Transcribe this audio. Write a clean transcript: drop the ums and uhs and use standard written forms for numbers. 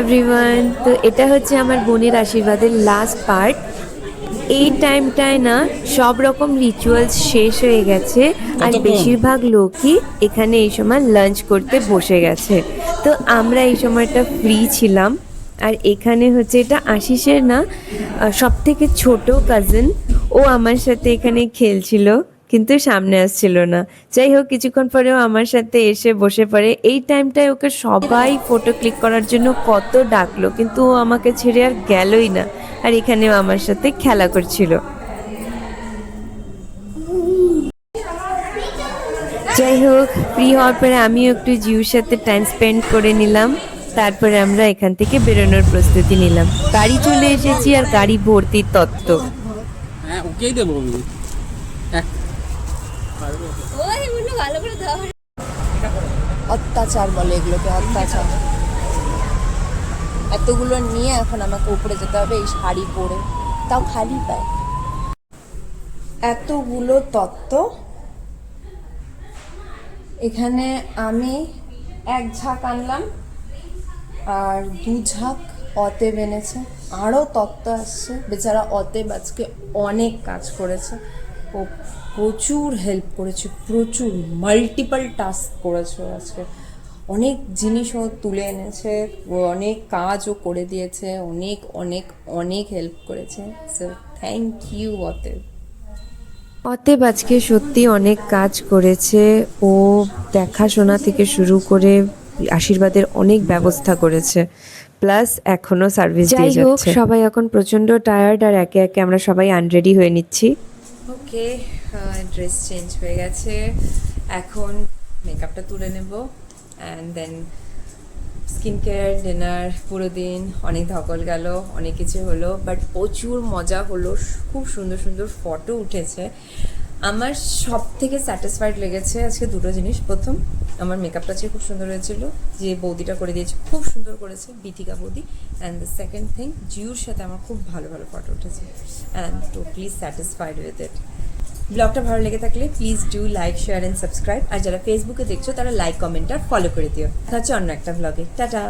Everyone, তো এটা হচ্ছে আমার বোনের আশীর্বাদের লাস্ট পার্ট। এই টাইমটায় না সব রকম রিচুয়ালস শেষ হয়ে গেছে আর বেশিরভাগ লোকই এখানে এই সময় লাঞ্চ করতে বসে গেছে। তো আমরা এই সময়টা ফ্রি ছিলাম। আর এখানে হচ্ছে এটা আশিসের না সব থেকে ছোট কাজিন, ও আমার সাথে এখানে খেলছিল কিন্তু সামনে আসছিল না। যাই হোক, কিছুক্ষণ পরেও আমার সাথে এসে বসে পড়ে। এই টাইমটায় ওকে সবাই ফটো ক্লিক করার জন্য কত ডাকলো, কিন্তু ও আমাকে ছেড়ে আর গেলই না। আর এখানেও আমার সাথে খেলা করছিল। যাই হোক, ফ্রি হওয়ার পরে আমিও একটু জিউর সাথে টাইম স্পেন্ড করে নিলাম। তারপরে আমরা এখান থেকে বেরোনোর প্রস্তুতি নিলাম। গাড়ি চলে এসেছি আর গাড়ি ভর্তি তত্ত্ব। হ্যাঁ, ওকেই দেবো আমি। অত্যাচার বলে এগুলোকে, অত্যাচার। এতগুলো নিয়ে এখন আমাকে উপরে যেতে হবে এই শাড়ি পরে, তাও খালি পায়। এতগুলো তত্ত্ব এখানে আমি এক ঝাঁক আনলাম আর দু ঝাঁক অতেব এনেছে, আরও তত্ত্ব আসছে। বেচারা অতেব আজকে অনেক কাজ করেছে, ও প্রচুর হেল্প করেছে, প্রচুর মাল্টিপল টাস্ক করেছে আজকে। অনেক জিনিসও তুলে এনেছে, ও অনেক কাজও করে দিয়েছে, অনেক অনেক অনেক হেল্প করেছে। সো থ্যাংক ইউ অতেব। অতএব আজকে সত্যি অনেক কাজ করেছে। ও দেখাশোনা থেকে শুরু করে আশীর্বাদের অনেক ব্যবস্থা করেছে, প্লাস এখনো সার্ভিস দিয়ে যাচ্ছে। যাই হোক, সবাই এখন প্রচন্ড টায়ার্ড আর একে একে আমরা সবাই আনরেডি হয়ে নিচ্ছি। ওকে, ড্রেস চেঞ্জ হয়ে গেছে, এখন মেকআপটা তুলে নেব and then skin care, dinner. পুরো দিন অনেক ধকল গেল, অনেক কিছু হলো, বাট প্রচুর মজা হলো, খুব সুন্দর সুন্দর ফটো উঠেছে। আমার সব থেকে স্যাটিসফাইড লেগেছে আজকে দুটো জিনিস। প্রথম, আমার মেকআপটা আজকে খুব সুন্দর হয়েছিল, যে বৌদিটা করে দিয়েছে খুব সুন্দর করেছে, বিথিকা বৌদি। অ্যান্ড দ্য সেকেন্ড থিং, জিউর সাথে আমার খুব ভালো ভালো ফটো উঠেছে and totally satisfied with it. ব্লগটা ভালো লেগে থাকলে please do like, share and subscribe. আর যারা ফেসবুকে দেখছো তারা লাইক, কমেন্ট আর ফলো করে দিও। হচ্ছে অন্য একটা ব্লগে। টাটা।